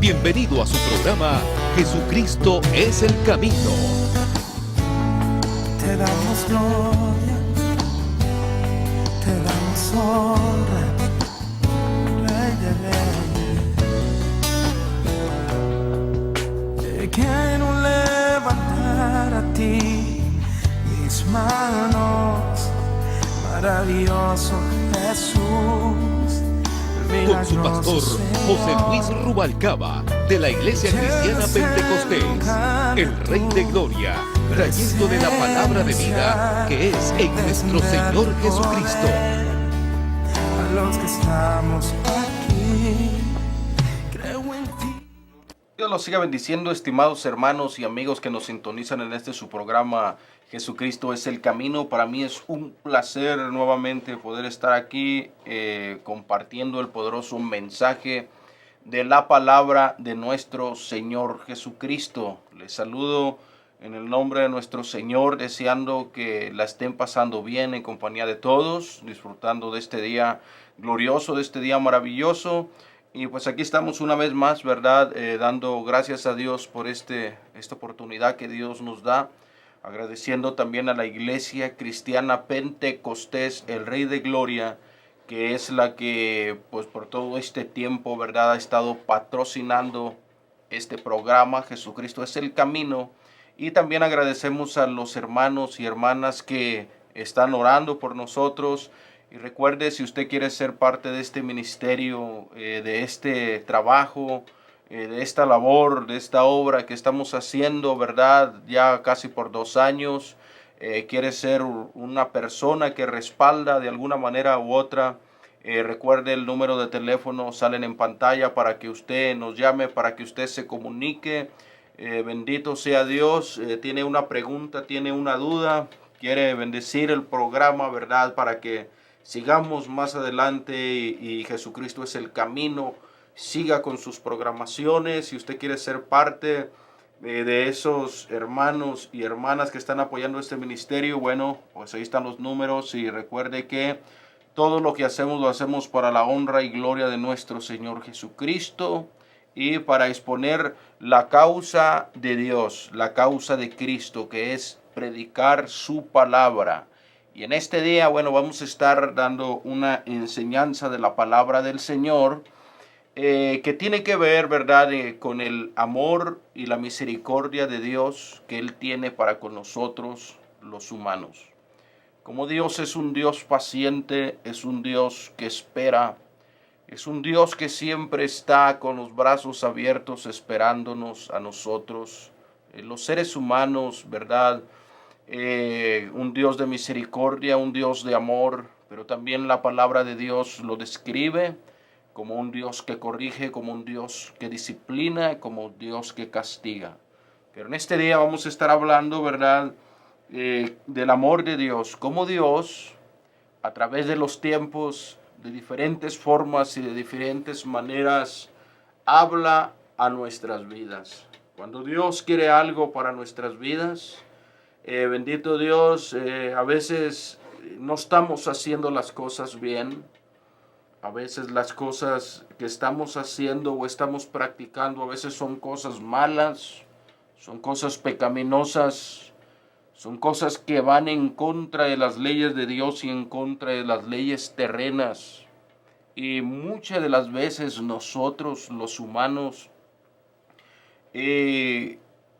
Bienvenido a su programa Jesucristo es el camino. Te damos gloria, te damos honra, Rey de Reyes. Quiero levantar a ti mis manos, maravilloso Jesús. Con su pastor José Luis Rubalcaba, de la Iglesia Cristiana Pentecostés, el Rey de Gloria, trayéndole la palabra de vida que es en nuestro Señor Jesucristo. A los que estamos aquí, creo en ti. Dios los siga bendiciendo, estimados hermanos y amigos que nos sintonizan en su programa Jesucristo es el camino. Para mí es un placer nuevamente poder estar aquí compartiendo el poderoso mensaje de la palabra de nuestro Señor Jesucristo. Les saludo en el nombre de nuestro Señor, deseando que la estén pasando bien en compañía de todos, disfrutando de este día glorioso, de este día maravilloso. Y pues aquí estamos una vez más, ¿verdad? Dando gracias a Dios por esta oportunidad que Dios nos da. Agradeciendo también a la Iglesia Cristiana Pentecostés, el Rey de Gloria, que es la que pues por todo este tiempo, ¿verdad?, ha estado patrocinando este programa, Jesucristo es el camino. Y también agradecemos a los hermanos y hermanas que están orando por nosotros. Y recuerde, si usted quiere ser parte de este ministerio, de este trabajo, de esta labor, de esta obra que estamos haciendo, ¿verdad? Ya casi por 2 años. Quiere ser una persona que respalda de alguna manera u otra. Recuerde, el número de teléfono salen en pantalla para que usted nos llame, para que usted se comunique. Bendito sea Dios. Tiene una pregunta, tiene una duda, quiere bendecir el programa, ¿verdad? Para que sigamos más adelante y Jesucristo es el camino. Siga con sus programaciones. Si usted quiere ser parte de esos hermanos y hermanas que están apoyando este ministerio, bueno, pues ahí están los números. Y recuerde que todo lo que hacemos lo hacemos para la honra y gloria de nuestro Señor Jesucristo y para exponer la causa de Dios, la causa de Cristo, que es predicar su palabra. Y en este día, bueno, vamos a estar dando una enseñanza de la palabra del Señor, que tiene que ver, ¿verdad?, con el amor y la misericordia de Dios que Él tiene para con nosotros los humanos. Como Dios es un Dios paciente, es un Dios que espera, es un Dios que siempre está con los brazos abiertos esperándonos a nosotros, los seres humanos, ¿verdad? Un Dios de misericordia, un Dios de amor, pero también la palabra de Dios lo describe como un Dios que corrige, como un Dios que disciplina, como un Dios que castiga. Pero en este día vamos a estar hablando, ¿verdad?, del amor de Dios, como Dios, a través de los tiempos, de diferentes formas y de diferentes maneras, habla a nuestras vidas. Cuando Dios quiere algo para nuestras vidas, bendito Dios, a veces no estamos haciendo las cosas bien. A veces las cosas que estamos haciendo o estamos practicando a veces son cosas malas, son cosas pecaminosas, son cosas que van en contra de las leyes de Dios y en contra de las leyes terrenas. Y muchas de las veces nosotros, los humanos,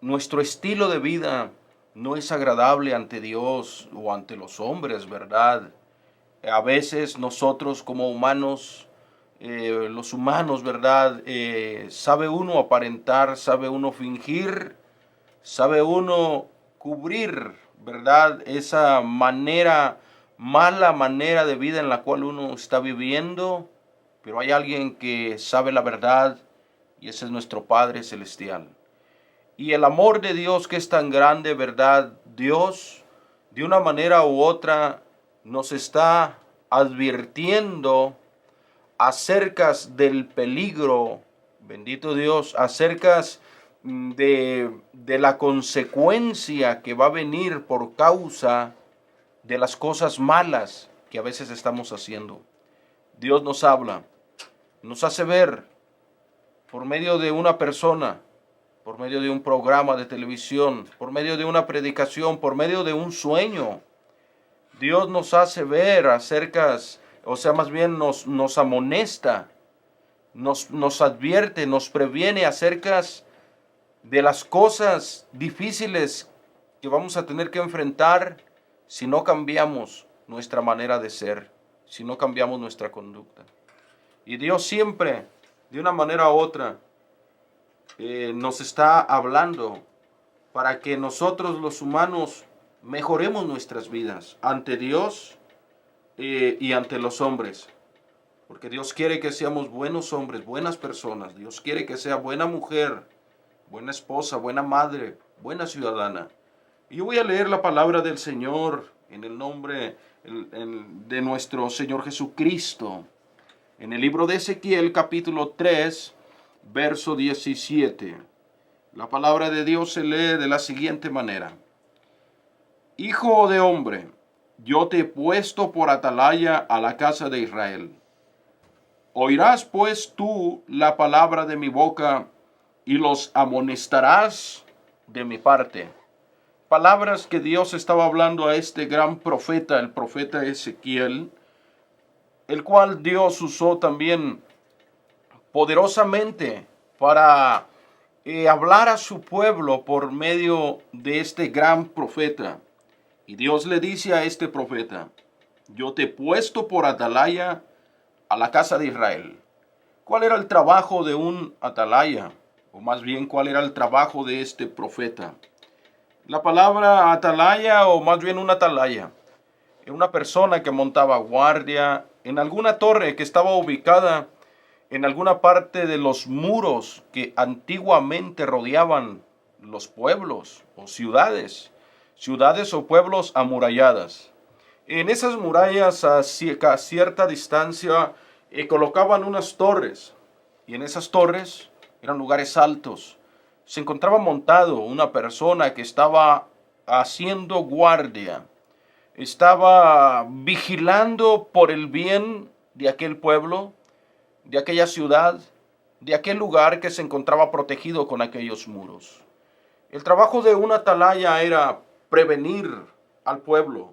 nuestro estilo de vida no es agradable ante Dios o ante los hombres, ¿verdad? A veces nosotros como humanos, los humanos, ¿verdad? Sabe uno aparentar, sabe uno fingir, sabe uno cubrir, ¿verdad? Esa mala manera de vida en la cual uno está viviendo, pero hay alguien que sabe la verdad y ese es nuestro Padre Celestial. Y el amor de Dios que es tan grande, ¿verdad? Dios, de una manera u otra, nos está advirtiendo acerca del peligro, bendito Dios, acerca de la consecuencia que va a venir por causa de las cosas malas que a veces estamos haciendo. Dios nos habla, nos hace ver por medio de una persona, por medio de un programa de televisión, por medio de una predicación, por medio de un sueño. Dios nos hace ver acerca, o sea, más bien nos amonesta, nos advierte, nos previene acerca de las cosas difíciles que vamos a tener que enfrentar si no cambiamos nuestra manera de ser, si no cambiamos nuestra conducta. Y Dios siempre, de una manera u otra, nos está hablando para que nosotros los humanos mejoremos nuestras vidas ante Dios y ante los hombres. Porque Dios quiere que seamos buenos hombres, buenas personas. Dios quiere que sea buena mujer, buena esposa, buena madre, buena ciudadana. Y yo voy a leer la palabra del Señor en el nombre de nuestro Señor Jesucristo. En el libro de Ezequiel, capítulo 3, verso 17. La palabra de Dios se lee de la siguiente manera. Hijo de hombre, yo te he puesto por atalaya a la casa de Israel. Oirás pues tú la palabra de mi boca y los amonestarás de mi parte. Palabras que Dios estaba hablando a este gran profeta, el profeta Ezequiel, el cual Dios usó también poderosamente para hablar a su pueblo por medio de este gran profeta. Y Dios le dice a este profeta, yo te he puesto por atalaya a la casa de Israel. ¿Cuál era el trabajo de un atalaya? O más bien, ¿cuál era el trabajo de este profeta? La palabra atalaya, o más bien un atalaya, era una persona que montaba guardia en alguna torre que estaba ubicada en alguna parte de los muros que antiguamente rodeaban los pueblos o ciudades o pueblos amuralladas. En esas murallas a cierta distancia colocaban unas torres, y en esas torres eran lugares altos. Se encontraba montado una persona que estaba haciendo guardia, estaba vigilando por el bien de aquel pueblo, de aquella ciudad, de aquel lugar que se encontraba protegido con aquellos muros. El trabajo de un atalaya era prevenir al pueblo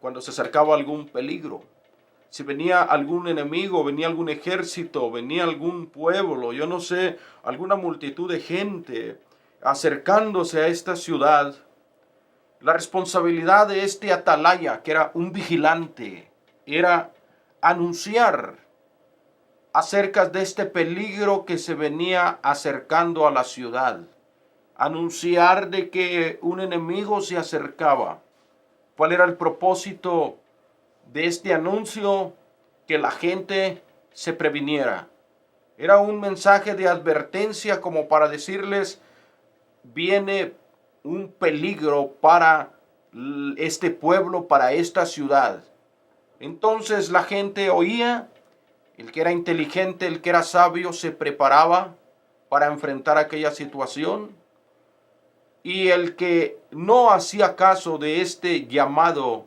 cuando se acercaba algún peligro. Si venía algún enemigo, venía algún ejército, venía algún pueblo, yo no sé, alguna multitud de gente acercándose a esta ciudad, la responsabilidad de este atalaya, que era un vigilante, era anunciar acerca de este peligro que se venía acercando a la ciudad. Anunciar de que un enemigo se acercaba. ¿Cuál era el propósito de este anuncio? Que la gente se previniera. Era un mensaje de advertencia como para decirles, viene un peligro para este pueblo, para esta ciudad. Entonces la gente oía, el que era inteligente, el que era sabio, se preparaba para enfrentar aquella situación. Y el que no hacía caso de este llamado,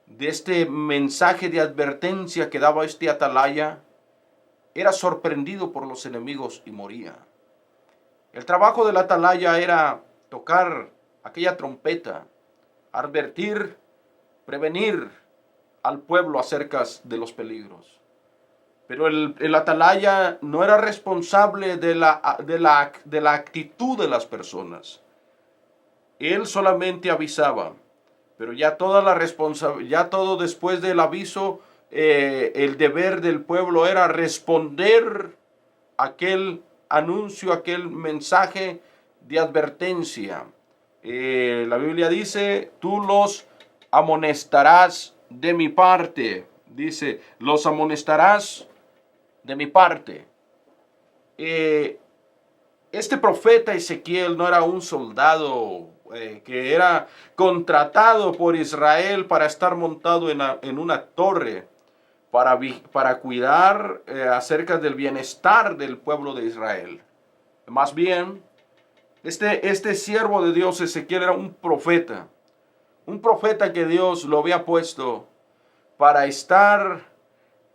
de este mensaje de advertencia que daba este atalaya, era sorprendido por los enemigos y moría. El trabajo del atalaya era tocar aquella trompeta, advertir, prevenir al pueblo acerca de los peligros. Pero el atalaya no era responsable de la actitud de las personas. Él solamente avisaba, pero ya toda la responsabilidad, ya todo después del aviso, el deber del pueblo era responder aquel anuncio, aquel mensaje de advertencia. La Biblia dice, tú los amonestarás de mi parte. Dice, los amonestarás de mi parte. Este profeta Ezequiel no era un soldado que era contratado por Israel para estar montado en una torre para cuidar acerca del bienestar del pueblo de Israel. Más bien, este siervo de Dios Ezequiel era un profeta que Dios lo había puesto para estar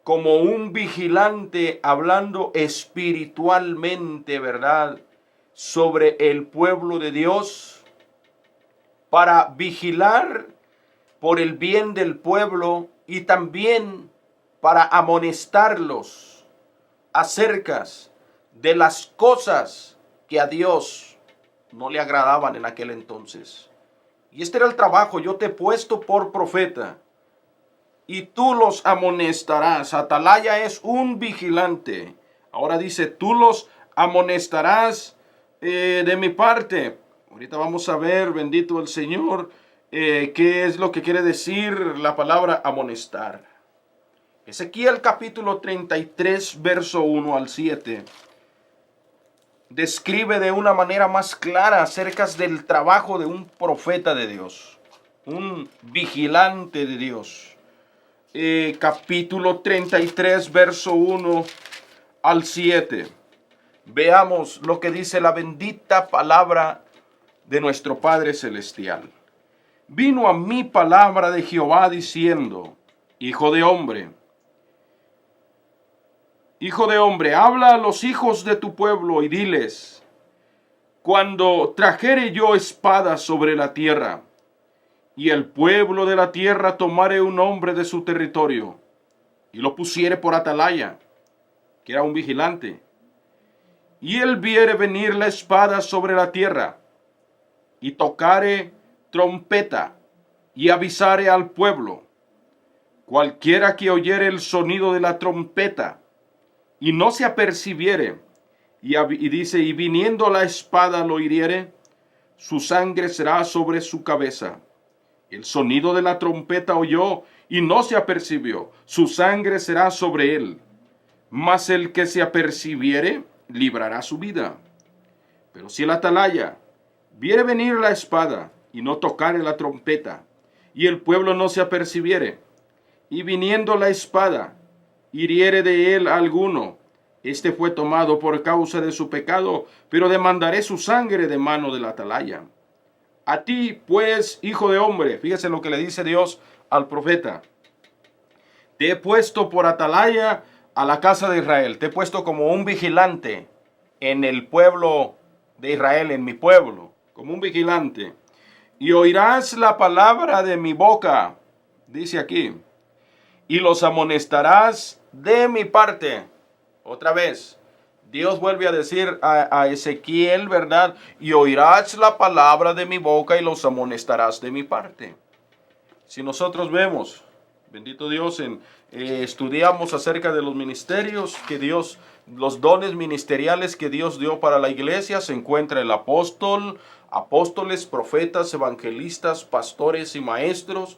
como un vigilante hablando espiritualmente, ¿verdad?, sobre el pueblo de Dios, para vigilar por el bien del pueblo y también para amonestarlos acerca de las cosas que a Dios no le agradaban en aquel entonces. Y este era el trabajo: yo te he puesto por profeta y tú los amonestarás. Atalaya es un vigilante. Ahora dice, tú los amonestarás de mi parte. Ahorita vamos a ver, bendito el Señor, qué es lo que quiere decir la palabra amonestar. Ezequiel capítulo 33, verso 1 al 7, describe de una manera más clara acerca del trabajo de un profeta de Dios, un vigilante de Dios. Capítulo 33, verso 1 al 7. Veamos lo que dice la bendita palabra de nuestro Padre Celestial. Vino a mí palabra de Jehová diciendo, Hijo de hombre, habla a los hijos de tu pueblo y diles, cuando trajere yo espada sobre la tierra, y el pueblo de la tierra tomare un hombre de su territorio, y lo pusiere por atalaya, que era un vigilante, y él viere venir la espada sobre la tierra, y tocare trompeta, y avisare al pueblo, cualquiera que oyere el sonido de la trompeta, y no se apercibiere, y dice, y viniendo la espada lo hiriere, su sangre será sobre su cabeza. El sonido de la trompeta oyó, y no se apercibió, su sangre será sobre él. Mas el que se apercibiere, librará su vida. Pero si el atalaya viere venir la espada, y no tocare la trompeta, y el pueblo no se apercibiere, y viniendo la espada, hiriere de él alguno, este fue tomado por causa de su pecado, pero demandaré su sangre de mano del atalaya. A ti, pues, hijo de hombre, fíjese lo que le dice Dios al profeta, te he puesto por atalaya a la casa de Israel, te he puesto como un vigilante en el pueblo de Israel, en mi pueblo, como un vigilante, y oirás la palabra de mi boca, dice aquí, y los amonestarás de mi parte. Otra vez, Dios vuelve a decir a Ezequiel, ¿verdad? Y oirás la palabra de mi boca y los amonestarás de mi parte. Si nosotros vemos, bendito Dios, estudiamos acerca de los ministerios que Dios, los dones ministeriales que Dios dio para la iglesia, se encuentra el apóstoles, profetas, evangelistas, pastores y maestros,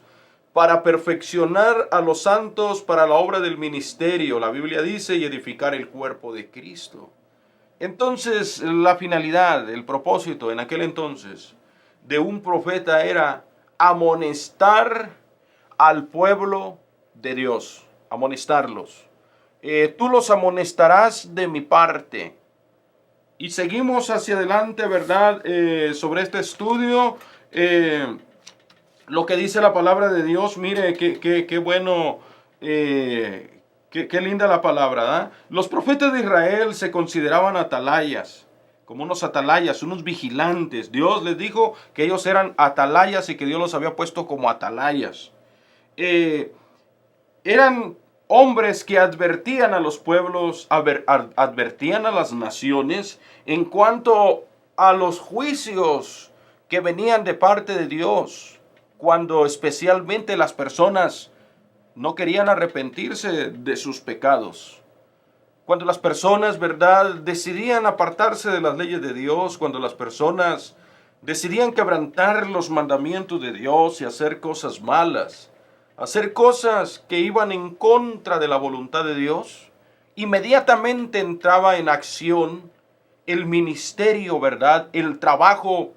para perfeccionar a los santos para la obra del ministerio, la Biblia dice, y edificar el cuerpo de Cristo. Entonces, la finalidad, el propósito en aquel entonces de un profeta era amonestar al pueblo de Dios, amonestarlos. Tú los amonestarás de mi parte. Y seguimos hacia adelante, ¿verdad? Sobre este estudio, lo que dice la palabra de Dios, mire, qué bueno, qué linda la palabra, ¿eh? Los profetas de Israel se consideraban atalayas, como unos atalayas, unos vigilantes. Dios les dijo que ellos eran atalayas y que Dios los había puesto como atalayas. Eran hombres que advertían a los pueblos, advertían a las naciones en cuanto a los juicios que venían de parte de Dios, cuando especialmente las personas no querían arrepentirse de sus pecados. Cuando las personas, ¿verdad?, decidían apartarse de las leyes de Dios, cuando las personas decidían quebrantar los mandamientos de Dios y hacer cosas malas, hacer cosas que iban en contra de la voluntad de Dios, inmediatamente entraba en acción el ministerio, ¿verdad?, el trabajo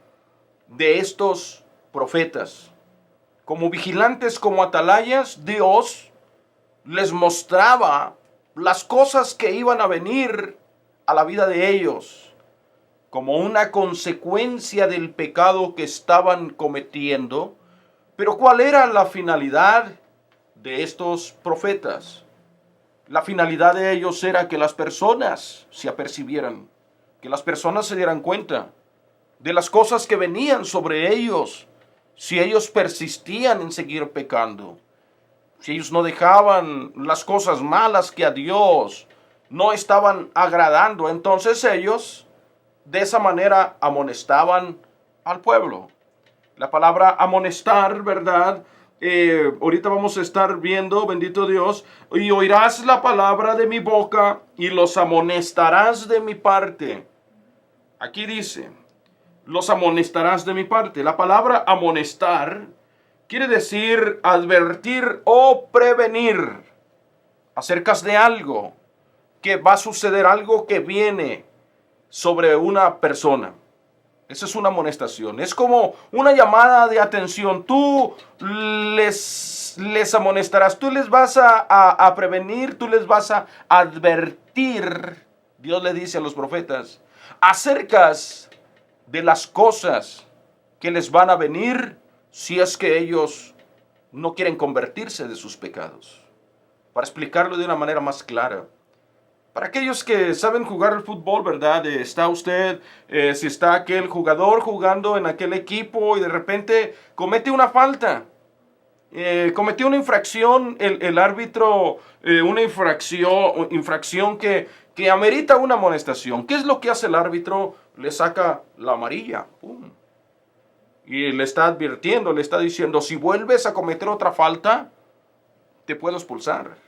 de estos profetas. Como vigilantes, como atalayas, Dios les mostraba las cosas que iban a venir a la vida de ellos como una consecuencia del pecado que estaban cometiendo. Pero ¿cuál era la finalidad de estos profetas? La finalidad de ellos era que las personas se apercibieran, que las personas se dieran cuenta de las cosas que venían sobre ellos si ellos persistían en seguir pecando. Si ellos no dejaban las cosas malas que a Dios no estaban agradando, entonces ellos de esa manera amonestaban al pueblo. La palabra amonestar, ¿verdad? Ahorita vamos a estar viendo, bendito Dios, y oirás la palabra de mi boca y los amonestarás de mi parte. Aquí dice, los amonestarás de mi parte. La palabra amonestar quiere decir advertir o prevenir acerca de algo que va a suceder, algo que viene sobre una persona. Esa es una amonestación. Es como una llamada de atención. Tú les amonestarás, tú les vas a prevenir, tú les vas a advertir. Dios le dice a los profetas acerca de las cosas que les van a venir si es que ellos no quieren convertirse de sus pecados. Para explicarlo de una manera más clara, para aquellos que saben jugar el fútbol, ¿verdad? Está usted, si está aquel jugador jugando en aquel equipo y de repente comete una falta, cometió una infracción, el árbitro, una infracción que amerita una amonestación. ¿Qué es lo que hace el árbitro? Le saca la amarilla, ¡pum! Y le está advirtiendo, le está diciendo, si vuelves a cometer otra falta, te puedo expulsar.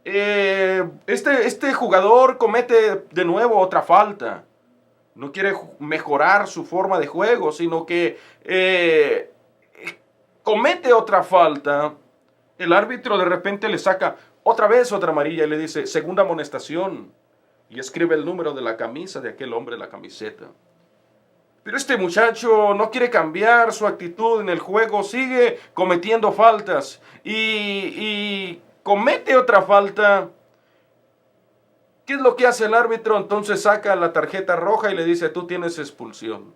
Este jugador comete de nuevo otra falta. No quiere mejorar su forma de juego, sino que comete otra falta. El árbitro de repente le saca otra vez otra amarilla y le dice, segunda amonestación. Y escribe el número de la camisa de aquel hombre en la camiseta. Pero este muchacho no quiere cambiar su actitud en el juego, sigue cometiendo faltas y comete otra falta. ¿Qué es lo que hace el árbitro? Entonces saca la tarjeta roja y le dice, tú tienes expulsión.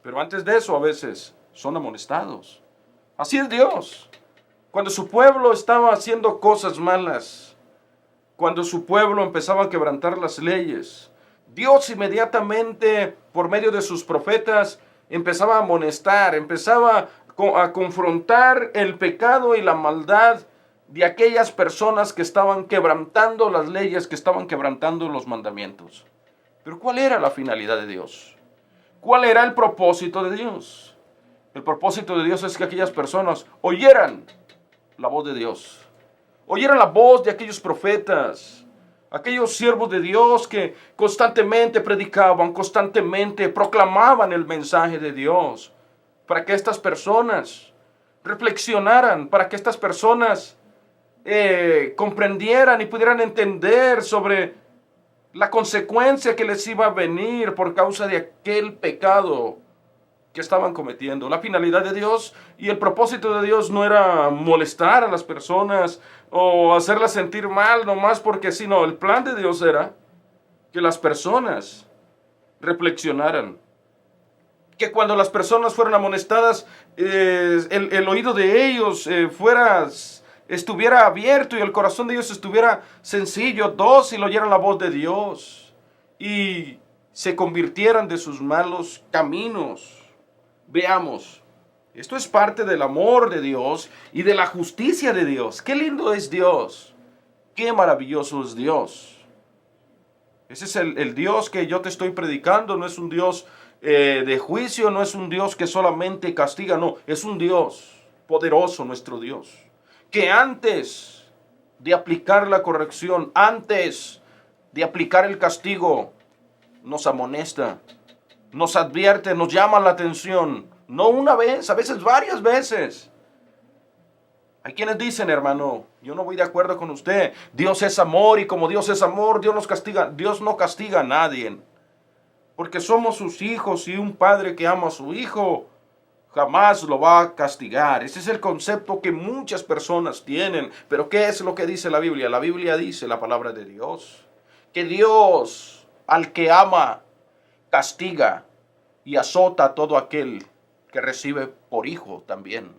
Pero antes de eso a veces son amonestados. Así es Dios. Cuando su pueblo estaba haciendo cosas malas, cuando su pueblo empezaba a quebrantar las leyes, Dios inmediatamente, por medio de sus profetas, empezaba a amonestar, empezaba a confrontar el pecado y la maldad de aquellas personas que estaban quebrantando las leyes, que estaban quebrantando los mandamientos. Pero ¿cuál era la finalidad de Dios? ¿Cuál era el propósito de Dios? El propósito de Dios es que aquellas personas oyeran la voz de Dios, oyeran la voz de aquellos profetas, aquellos siervos de Dios que constantemente predicaban, constantemente proclamaban el mensaje de Dios, para que estas personas reflexionaran, para que estas personas comprendieran y pudieran entender sobre la consecuencia que les iba a venir por causa de aquel pecado que estaban cometiendo. La finalidad de Dios y el propósito de Dios no era molestar a las personas o hacerlas sentir mal nomás porque sí, no, el plan de Dios era que las personas reflexionaran, que cuando las personas fueran amonestadas, el oído de ellos estuviera abierto y el corazón de ellos estuviera sencillo, dócil, oyeran la voz de Dios y se convirtieran de sus malos caminos. Veamos, esto es parte del amor de Dios y de la justicia de Dios. Qué lindo es Dios, qué maravilloso es Dios. Ese es el Dios que yo te estoy predicando, no es un Dios de juicio, no es un Dios que solamente castiga, no, es un Dios poderoso, nuestro Dios, que antes de aplicar la corrección, antes de aplicar el castigo, nos amonesta, nos advierte, nos llama la atención, no una vez, a veces varias veces. Hay quienes dicen, hermano, yo no voy de acuerdo con usted, Dios es amor y como Dios es amor, Dios no castiga a nadie, porque somos sus hijos y un padre que ama a su hijo jamás lo va a castigar. Ese es el concepto que muchas personas tienen, pero ¿qué es lo que dice la Biblia? La Biblia dice, la palabra de Dios, que Dios al que ama castiga y azota a todo aquel que recibe por hijo también.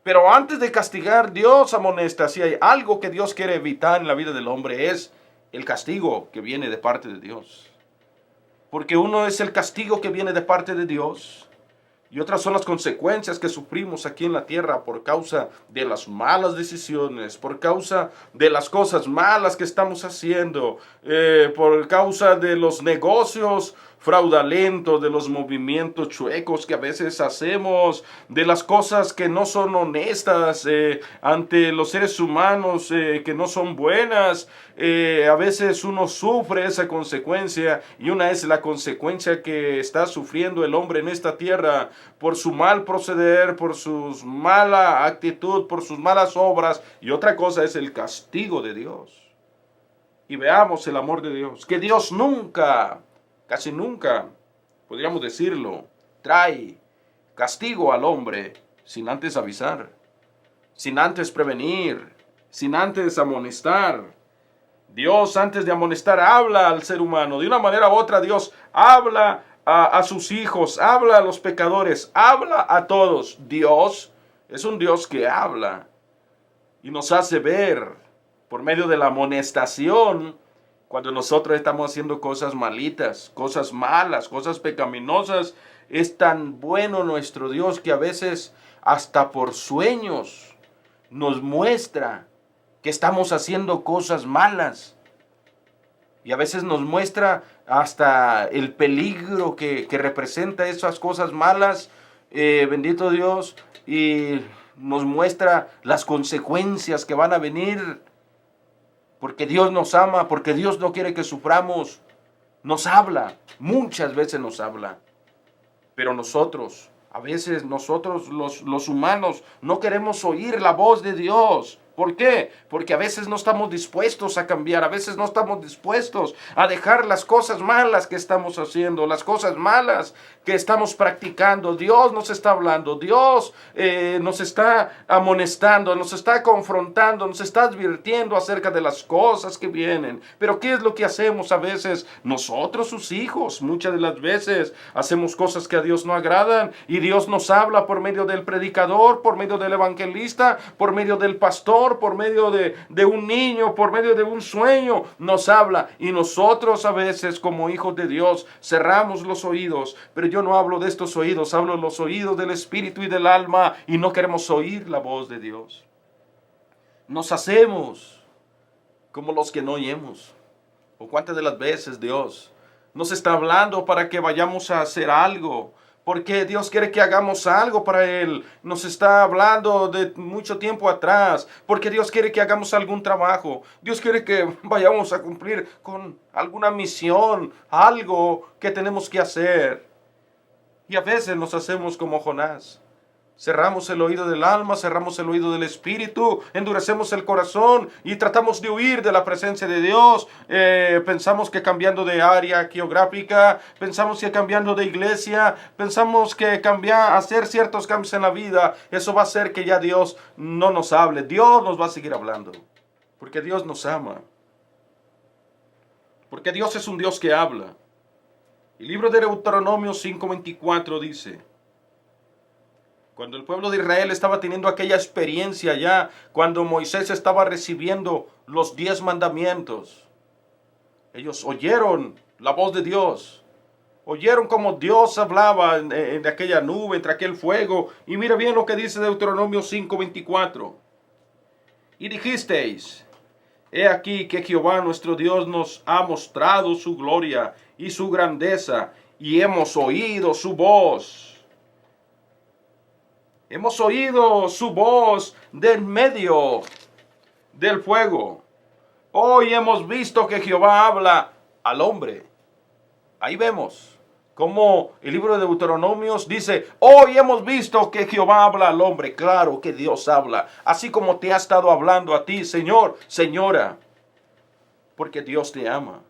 Pero antes de castigar, Dios amonesta. Si hay algo que Dios quiere evitar en la vida del hombre, es el castigo que viene de parte de Dios. Porque uno es el castigo que viene de parte de Dios, y otras son las consecuencias que sufrimos aquí en la tierra por causa de las malas decisiones, por causa de las cosas malas que estamos haciendo, por causa de los negocios fraudulentos, de los movimientos chuecos que a veces hacemos, de las cosas que no son honestas ante los seres humanos, que no son buenas. A veces uno sufre esa consecuencia, y una es la consecuencia que está sufriendo el hombre en esta tierra por su mal proceder, por su mala actitud, por sus malas obras, y otra cosa es el castigo de Dios. Y veamos el amor de Dios, que Dios nunca, casi nunca, podríamos decirlo, trae castigo al hombre sin antes avisar, sin antes prevenir, sin antes amonestar. Dios, antes de amonestar, habla al ser humano. De una manera u otra, Dios habla a sus hijos, habla a los pecadores, habla a todos. Dios es un Dios que habla y nos hace ver por medio de la amonestación cuando nosotros estamos haciendo cosas malitas, cosas malas, cosas pecaminosas. Es tan bueno nuestro Dios que a veces hasta por sueños nos muestra que estamos haciendo cosas malas. Y a veces nos muestra hasta el peligro que representa esas cosas malas, bendito Dios, y nos muestra las consecuencias que van a venir, porque Dios nos ama, porque Dios no quiere que suframos. Nos habla, muchas veces nos habla, pero nosotros, a veces nosotros los humanos, no queremos oír la voz de Dios. ¿Por qué? Porque a veces no estamos dispuestos a cambiar, a veces no estamos dispuestos a dejar las cosas malas que estamos haciendo, las cosas malas que estamos practicando. Dios nos está hablando, Dios nos está amonestando, nos está confrontando, nos está advirtiendo acerca de las cosas que vienen. Pero ¿qué es lo que hacemos a veces? Nosotros, sus hijos, muchas de las veces hacemos cosas que a Dios no agradan, y Dios nos habla por medio del predicador, por medio del evangelista, por medio del pastor, por medio de un niño, por medio de un sueño, nos habla. Y nosotros a veces, como hijos de Dios, cerramos los oídos. Pero yo no hablo de estos oídos, hablo de los oídos del espíritu y del alma, y no queremos oír la voz de Dios. Nos hacemos como los que no oímos. ¿O cuántas de las veces Dios nos está hablando para que vayamos a hacer algo? Porque Dios quiere que hagamos algo para Él. Nos está hablando de mucho tiempo atrás. Porque Dios quiere que hagamos algún trabajo. Dios quiere que vayamos a cumplir con alguna misión, algo que tenemos que hacer. Y a veces nos hacemos como Jonás. Cerramos el oído del alma, cerramos el oído del espíritu, endurecemos el corazón y tratamos de huir de la presencia de Dios. Pensamos que cambiando de área geográfica, pensamos que cambiando de iglesia, pensamos que hacer ciertos cambios en la vida, eso va a hacer que ya Dios no nos hable. Dios nos va a seguir hablando, porque Dios nos ama. Porque Dios es un Dios que habla. El libro de Deuteronomio 5:24 dice: cuando el pueblo de Israel estaba teniendo aquella experiencia ya, cuando Moisés estaba recibiendo los 10 mandamientos, ellos oyeron la voz de Dios, oyeron cómo Dios hablaba en aquella nube, entre aquel fuego. Y mira bien lo que dice Deuteronomio 5:24. Y dijisteis: he aquí que Jehová nuestro Dios nos ha mostrado su gloria y su grandeza, y hemos oído su voz. Hemos oído su voz de en medio del fuego. Hoy hemos visto que Jehová habla al hombre. Ahí vemos cómo el libro de Deuteronomios dice: hoy hemos visto que Jehová habla al hombre. Claro que Dios habla, así como te ha estado hablando a ti, Señor, señora, porque Dios te ama.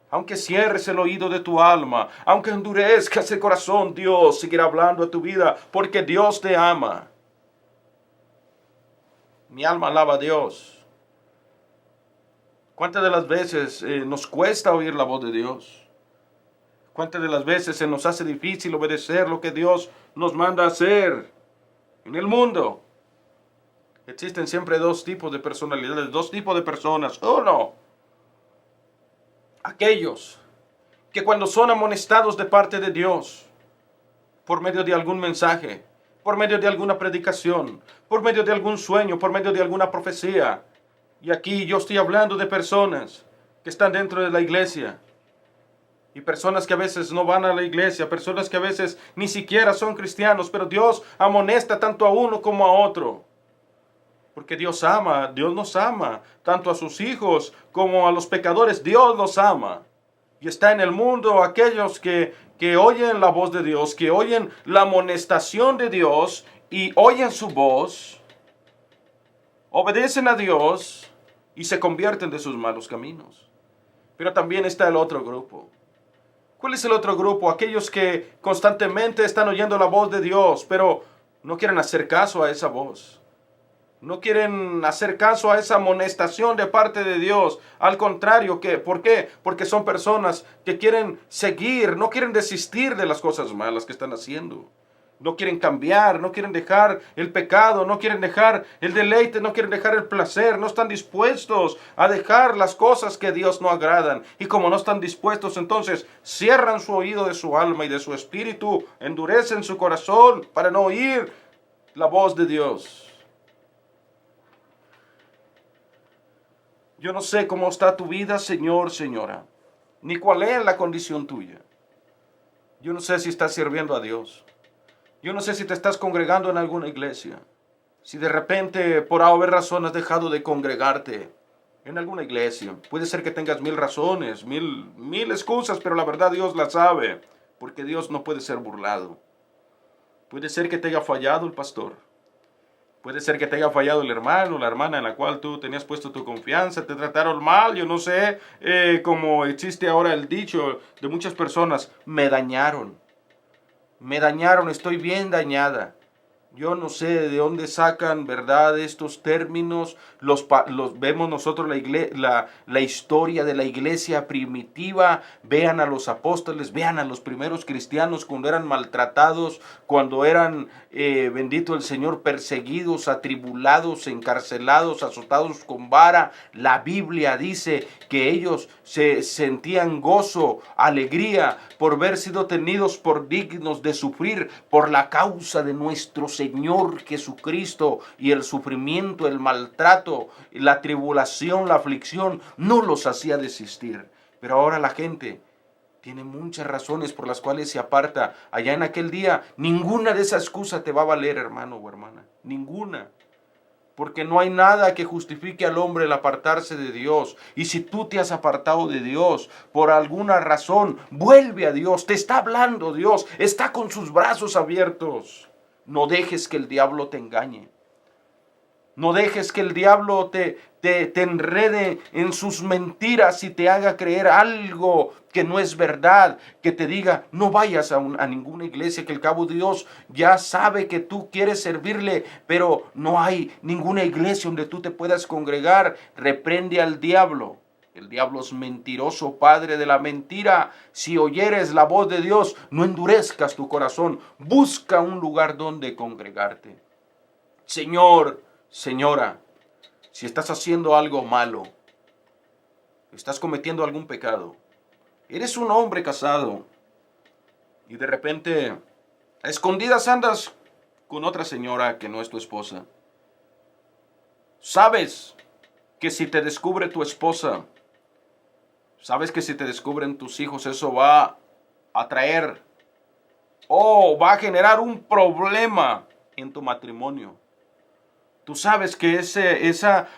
Aunque cierres el oído de tu alma, aunque endurezcas el corazón, Dios seguirá hablando a tu vida, porque Dios te ama. Mi alma alaba a Dios. ¿Cuántas de las veces nos cuesta oír la voz de Dios? ¿Cuántas de las veces se nos hace difícil obedecer lo que Dios nos manda hacer en el mundo? Existen siempre dos tipos de personalidades, dos tipos de personas. Uno, aquellos que cuando son amonestados de parte de Dios, por medio de algún mensaje, por medio de alguna predicación, por medio de algún sueño, por medio de alguna profecía, y aquí yo estoy hablando de personas que están dentro de la iglesia, y personas que a veces no van a la iglesia, personas que a veces ni siquiera son cristianos, pero Dios amonesta tanto a uno como a otro. Porque Dios nos ama, tanto a sus hijos como a los pecadores, Dios los ama. Y está en el mundo aquellos que oyen la voz de Dios, que oyen la amonestación de Dios y oyen su voz, obedecen a Dios y se convierten de sus malos caminos. Pero también está el otro grupo. ¿Cuál es el otro grupo? Aquellos que constantemente están oyendo la voz de Dios, pero no quieren hacer caso a esa voz. No quieren hacer caso a esa amonestación de parte de Dios. Al contrario, ¿por qué? Porque son personas que quieren seguir, no quieren desistir de las cosas malas que están haciendo. No quieren cambiar, no quieren dejar el pecado, no quieren dejar el deleite, no quieren dejar el placer, no están dispuestos a dejar las cosas que a Dios no agradan. Y como no están dispuestos, entonces cierran su oído de su alma y de su espíritu, endurecen su corazón para no oír la voz de Dios. Yo no sé cómo está tu vida, señor, señora, ni cuál es la condición tuya. Yo no sé si estás sirviendo a Dios. Yo no sé si te estás congregando en alguna iglesia. Si de repente, por haber razón, has dejado de congregarte en alguna iglesia. Puede ser que tengas 1000 razones, mil excusas, pero la verdad Dios la sabe, porque Dios no puede ser burlado. Puede ser que te haya fallado el pastor. Puede ser que te haya fallado el hermano, la hermana en la cual tú tenías puesto tu confianza, te trataron mal, yo no sé, como existe ahora el dicho de muchas personas, me dañaron, estoy bien dañada. Yo no sé de dónde sacan, ¿verdad?, estos términos. Los vemos nosotros la historia de la iglesia primitiva. Vean a los apóstoles, vean a los primeros cristianos cuando eran maltratados, cuando eran, bendito el Señor, perseguidos, atribulados, encarcelados, azotados con vara. La Biblia dice que ellos se sentían gozo, alegría por haber sido tenidos por dignos de sufrir por la causa de nuestro Señor Jesucristo, y el sufrimiento, el maltrato, la tribulación, la aflicción no los hacía desistir. Pero ahora la gente tiene muchas razones por las cuales se aparta. Allá en aquel día, ninguna de esas excusas te va a valer, hermano o hermana. Ninguna. Porque no hay nada que justifique al hombre el apartarse de Dios. Y si tú te has apartado de Dios por alguna razón, vuelve a Dios. Te está hablando Dios. Está con sus brazos abiertos. No dejes que el diablo te engañe. No dejes que el diablo te enrede en sus mentiras y te haga creer algo que no es verdad, que te diga, no vayas a ninguna iglesia, que al cabo Dios ya sabe que tú quieres servirle, pero no hay ninguna iglesia donde tú te puedas congregar. Reprende al diablo. El diablo es mentiroso, padre de la mentira. Si oyeres la voz de Dios, no endurezcas tu corazón. Busca un lugar donde congregarte. Señor, señora, si estás haciendo algo malo, estás cometiendo algún pecado, eres un hombre casado y de repente a escondidas andas con otra señora que no es tu esposa. Sabes que si te descubre tu esposa, sabes que si te descubren tus hijos, eso va a traer va a generar un problema en tu matrimonio. Tú sabes que esa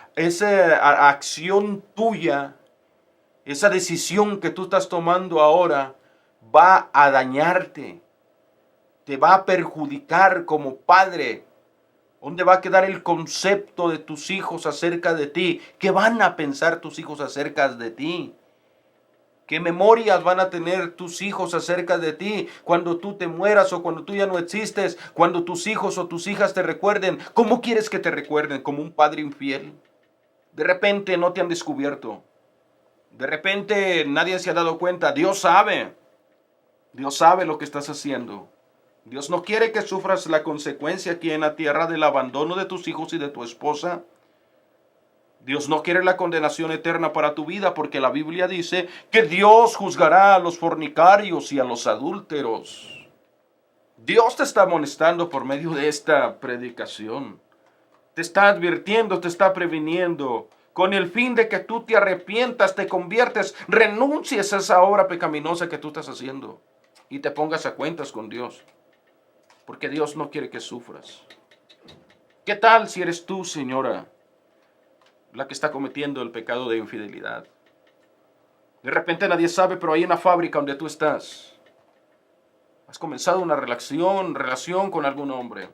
acción tuya, esa decisión que tú estás tomando ahora, va a dañarte, te va a perjudicar como padre. ¿Dónde va a quedar el concepto de tus hijos acerca de ti? ¿Qué van a pensar tus hijos acerca de ti? ¿Qué memorias van a tener tus hijos acerca de ti cuando tú te mueras o cuando tú ya no existes? Cuando tus hijos o tus hijas te recuerden, ¿cómo quieres que te recuerden? ¿Como un padre infiel? De repente no te han descubierto. De repente nadie se ha dado cuenta. Dios sabe lo que estás haciendo. Dios no quiere que sufras la consecuencia aquí en la tierra del abandono de tus hijos y de tu esposa. Dios no quiere la condenación eterna para tu vida, porque la Biblia dice que Dios juzgará a los fornicarios y a los adúlteros. Dios te está amonestando por medio de esta predicación. Te está advirtiendo, te está previniendo, con el fin de que tú te arrepientas, te conviertes, renuncies a esa obra pecaminosa que tú estás haciendo y te pongas a cuentas con Dios, porque Dios no quiere que sufras. ¿Qué tal si eres tú, señora, la que está cometiendo el pecado de infidelidad? De repente nadie sabe, pero hay una fábrica donde tú estás. Has comenzado una relación con algún hombre.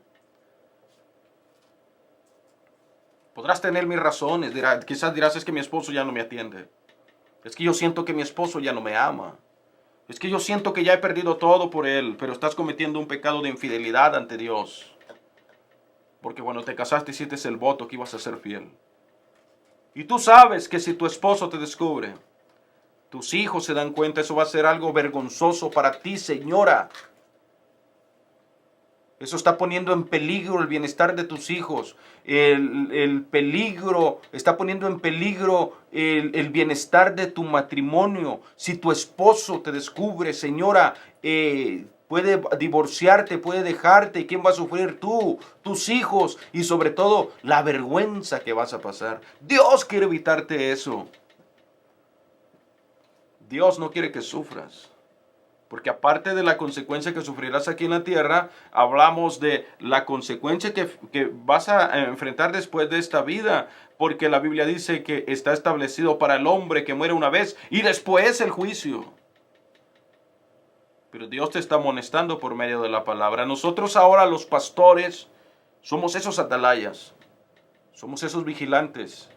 Podrás tener mis razones, quizás dirás, es que mi esposo ya no me atiende. Es que yo siento que mi esposo ya no me ama. Es que yo siento que ya he perdido todo por él, pero estás cometiendo un pecado de infidelidad ante Dios. Porque cuando te casaste hiciste el voto que ibas a ser fiel. Y tú sabes que si tu esposo te descubre, tus hijos se dan cuenta, eso va a ser algo vergonzoso para ti, señora. Eso está poniendo en peligro el bienestar de tus hijos. Está poniendo en peligro el bienestar de tu matrimonio. Si tu esposo te descubre, señora, puede divorciarte, puede dejarte. ¿Quién va a sufrir? Tú, tus hijos y sobre todo la vergüenza que vas a pasar. Dios quiere evitarte eso. Dios no quiere que sufras. Porque aparte de la consecuencia que sufrirás aquí en la tierra, hablamos de la consecuencia que vas a enfrentar después de esta vida. Porque la Biblia dice que está establecido para el hombre que muere una vez y después el juicio. Pero Dios te está amonestando por medio de la palabra. Nosotros ahora los pastores somos esos atalayas. Somos esos vigilantes.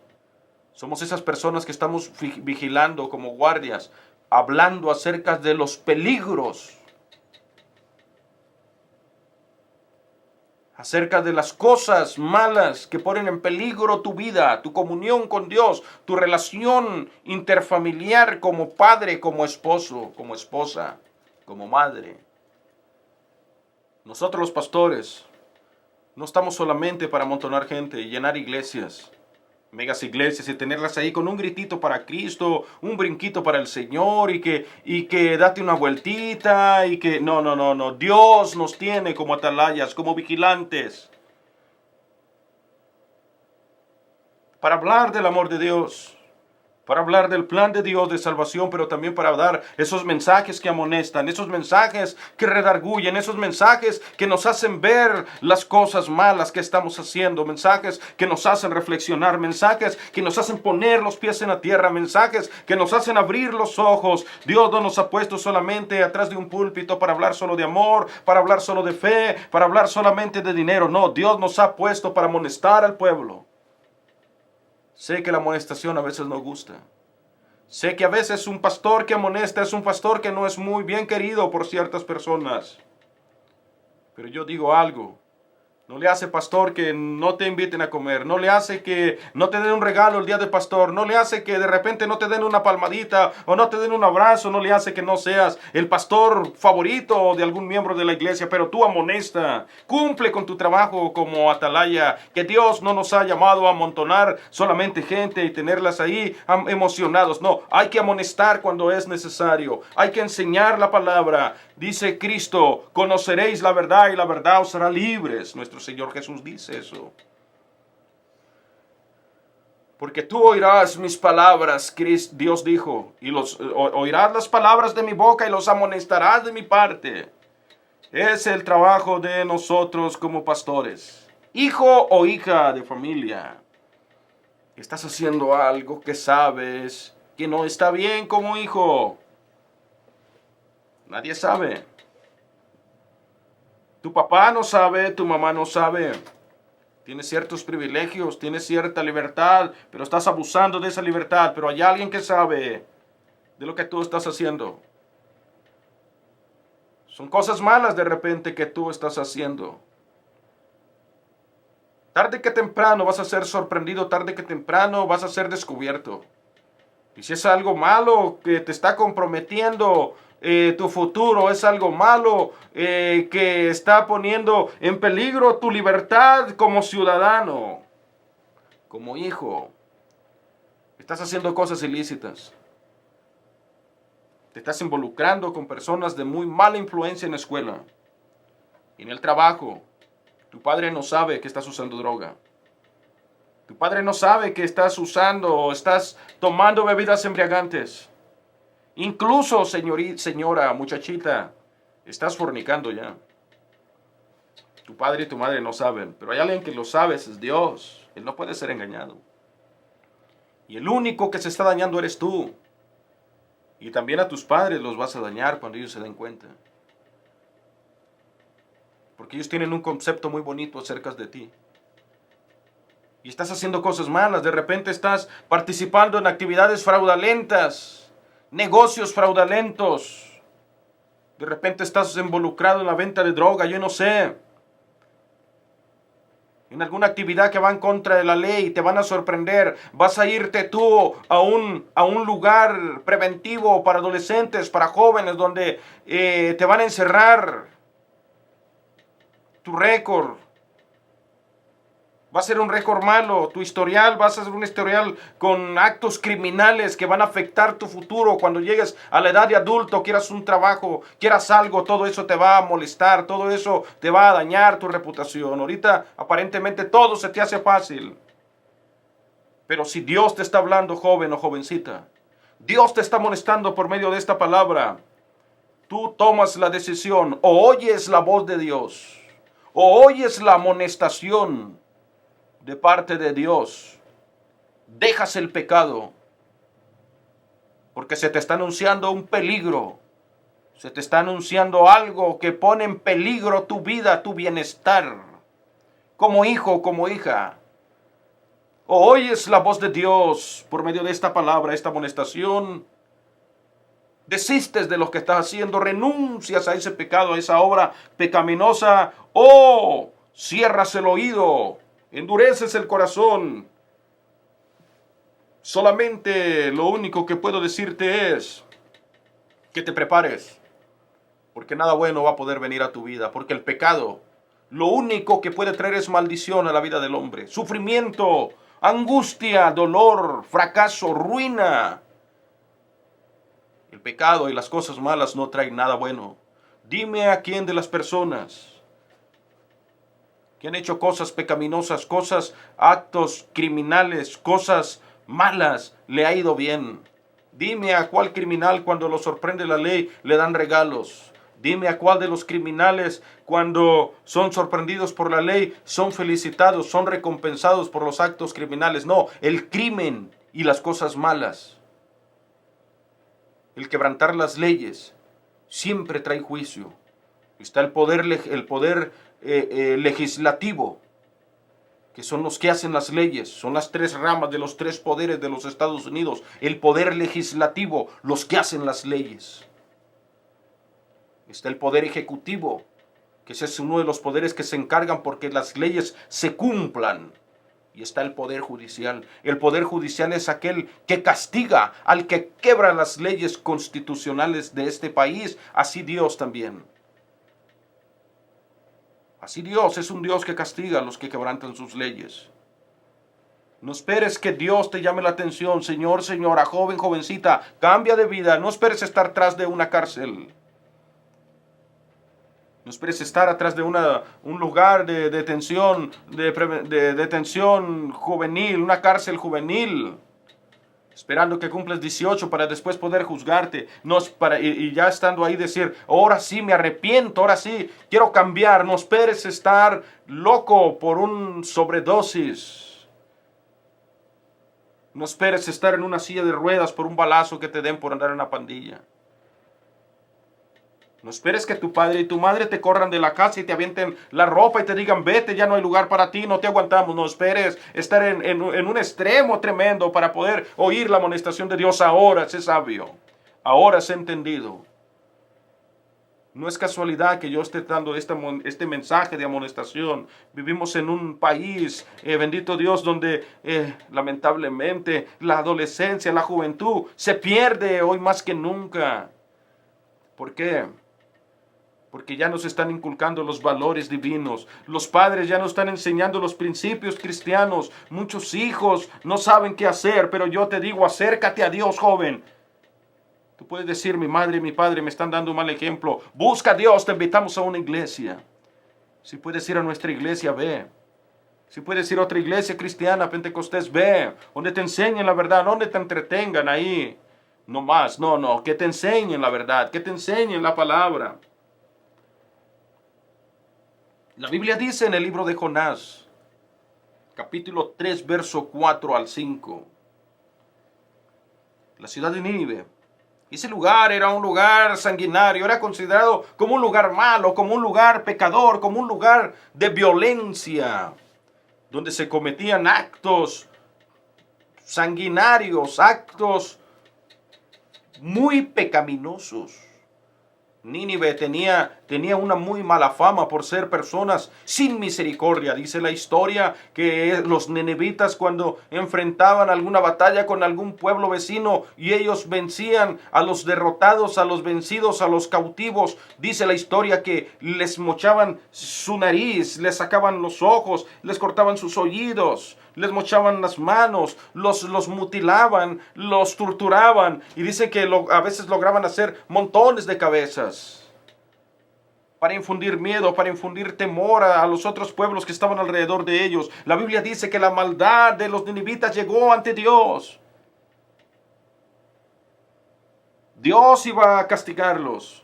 Somos esas personas que estamos vigilando como guardias, hablando acerca de los peligros, acerca de las cosas malas que ponen en peligro tu vida, tu comunión con Dios, tu relación interfamiliar como padre, como esposo, como esposa, como madre. Nosotros los pastores no estamos solamente para amontonar gente y llenar iglesias, megas iglesias, y tenerlas ahí con un gritito para Cristo, un brinquito para el Señor y que date una vueltita y que no. Dios nos tiene como atalayas, como vigilantes, para hablar del amor de Dios, para hablar del plan de Dios de salvación, pero también para dar esos mensajes que amonestan, esos mensajes que redarguyen, esos mensajes que nos hacen ver las cosas malas que estamos haciendo, mensajes que nos hacen reflexionar, mensajes que nos hacen poner los pies en la tierra, mensajes que nos hacen abrir los ojos. Dios no nos ha puesto solamente atrás de un púlpito para hablar solo de amor, para hablar solo de fe, para hablar solamente de dinero. No, Dios nos ha puesto para amonestar al pueblo. Sé que la amonestación a veces no gusta. Sé que a veces un pastor que amonesta es un pastor que no es muy bien querido por ciertas personas. Pero yo digo algo. No le hace, pastor, que no te inviten a comer. No le hace que no te den un regalo el día de pastor. No le hace que de repente no te den una palmadita o no te den un abrazo. No le hace que no seas el pastor favorito de algún miembro de la iglesia. Pero tú amonesta. Cumple con tu trabajo como atalaya. Que Dios no nos ha llamado a amontonar solamente gente y tenerlas ahí emocionados. No, hay que amonestar cuando es necesario. Hay que enseñar la palabra. Dice Cristo, conoceréis la verdad y la verdad os hará libres. Nuestro Señor Jesús dice eso. Porque tú oirás mis palabras, Dios dijo, y oirás las palabras de mi boca y los amonestarás de mi parte. Es el trabajo de nosotros como pastores. Hijo o hija de familia, estás haciendo algo que sabes que no está bien como hijo. Nadie sabe. Tu papá no sabe, tu mamá no sabe. Tienes ciertos privilegios, tienes cierta libertad, pero estás abusando de esa libertad. Pero hay alguien que sabe de lo que tú estás haciendo. Son cosas malas de repente que tú estás haciendo. Tarde que temprano vas a ser sorprendido, tarde que temprano vas a ser descubierto. Y si es algo malo que te está comprometiendo tu futuro, es algo malo que está poniendo en peligro tu libertad como ciudadano, como hijo. Estás haciendo cosas ilícitas. Te estás involucrando con personas de muy mala influencia en la escuela. En el trabajo, tu padre no sabe que estás usando droga. Tu padre no sabe que estás usando o estás tomando bebidas embriagantes. Incluso, señora, muchachita, estás fornicando ya. Tu padre y tu madre no saben, pero hay alguien que lo sabe, es Dios. Él no puede ser engañado. Y el único que se está dañando eres tú. Y también a tus padres los vas a dañar cuando ellos se den cuenta. Porque ellos tienen un concepto muy bonito acerca de ti. Y estás haciendo cosas malas. De repente estás participando en actividades fraudulentas, negocios fraudulentos. De repente estás involucrado en la venta de droga, yo no sé. En alguna actividad que va en contra de la ley, te van a sorprender. Vas a irte tú a un lugar preventivo para adolescentes, para jóvenes, donde te van a encerrar. Tu récord va a ser un récord malo. Tu historial vas a ser un historial con actos criminales que van a afectar tu futuro. Cuando llegues a la edad de adulto, quieras un trabajo, quieras algo, todo eso te va a molestar, todo eso te va a dañar tu reputación. Ahorita aparentemente todo se te hace fácil. Pero si Dios te está hablando, joven o jovencita, Dios te está molestando por medio de esta palabra, tú tomas la decisión, o oyes la voz de Dios, o oyes la amonestación de parte de Dios, dejas el pecado, porque se te está anunciando un peligro, se te está anunciando algo que pone en peligro tu vida, tu bienestar, como hijo, como hija. O oyes la voz de Dios por medio de esta palabra, esta amonestación, desistes de lo que estás haciendo, renuncias a ese pecado, a esa obra pecaminosa, o cierras el oído, endureces el corazón. Solamente lo único que puedo decirte es que te prepares, porque nada bueno va a poder venir a tu vida, porque el pecado lo único que puede traer es maldición a la vida del hombre, sufrimiento, angustia, dolor, fracaso, ruina. El pecado y las cosas malas no traen nada bueno. Dime a quién de las personas que han hecho cosas pecaminosas, actos criminales, cosas malas, le ha ido bien. Dime a cuál criminal cuando lo sorprende la ley le dan regalos. Dime a cuál de los criminales cuando son sorprendidos por la ley son felicitados, son recompensados por los actos criminales. No, el crimen y las cosas malas, el quebrantar las leyes, siempre trae juicio. Está el poder legislativo, que son los que hacen las leyes. Son las tres ramas de los tres poderes de los Estados Unidos. El poder legislativo, los que hacen las leyes. Está el poder ejecutivo, que ese es uno de los poderes que se encargan porque las leyes se cumplan. Y está el poder judicial. El poder judicial es aquel que castiga al que quebra las leyes constitucionales de este país. Así Dios también. Así Dios es un Dios que castiga a los que quebrantan sus leyes. No esperes que Dios te llame la atención, señor, señora, joven, jovencita. Cambia de vida. No esperes estar tras de una cárcel. No esperes estar atrás de un lugar de detención, de detención juvenil, una cárcel juvenil, esperando que cumplas 18 para después poder juzgarte. No, y ya estando ahí decir, ahora sí me arrepiento, ahora sí quiero cambiar. No esperes estar loco por un sobredosis. No esperes estar en una silla de ruedas por un balazo que te den por andar en una pandilla. No esperes que tu padre y tu madre te corran de la casa y te avienten la ropa y te digan, vete, ya no hay lugar para ti, no te aguantamos. No esperes estar en un extremo tremendo para poder oír la amonestación de Dios. Ahora sé sabio, ahora sé entendido. No es casualidad que yo esté dando este mensaje de amonestación. Vivimos en un país, bendito Dios, donde lamentablemente la adolescencia, la juventud se pierde hoy más que nunca. ¿Por qué? Porque ya nos están inculcando los valores divinos. Los padres ya nos están enseñando los principios cristianos. Muchos hijos no saben qué hacer, pero yo te digo, acércate a Dios, joven. Tú puedes decir, mi madre y mi padre me están dando un mal ejemplo. Busca a Dios, te invitamos a una iglesia. Si puedes ir a nuestra iglesia, ve. Si puedes ir a otra iglesia cristiana, Pentecostés, ve. Donde te enseñen la verdad, donde te entretengan ahí. No más, no, que te enseñen la verdad, que te enseñen la palabra. La Biblia dice en el libro de Jonás, capítulo 3, verso 4 al 5. La ciudad de Nínive. Ese lugar era un lugar sanguinario, era considerado como un lugar malo, como un lugar pecador, como un lugar de violencia, donde se cometían actos sanguinarios, actos muy pecaminosos. Nínive tenía una muy mala fama por ser personas sin misericordia. Dice la historia que los ninivitas, cuando enfrentaban alguna batalla con algún pueblo vecino y ellos vencían a los derrotados, a los vencidos, a los cautivos, dice la historia que les mochaban su nariz, les sacaban los ojos, les cortaban sus oídos, les mochaban las manos, los mutilaban, los torturaban, y dice que a veces lograban hacer montones de cabezas para infundir miedo, para infundir temor a los otros pueblos que estaban alrededor de ellos. La Biblia dice que la maldad de los ninivitas llegó ante Dios. Dios iba a castigarlos,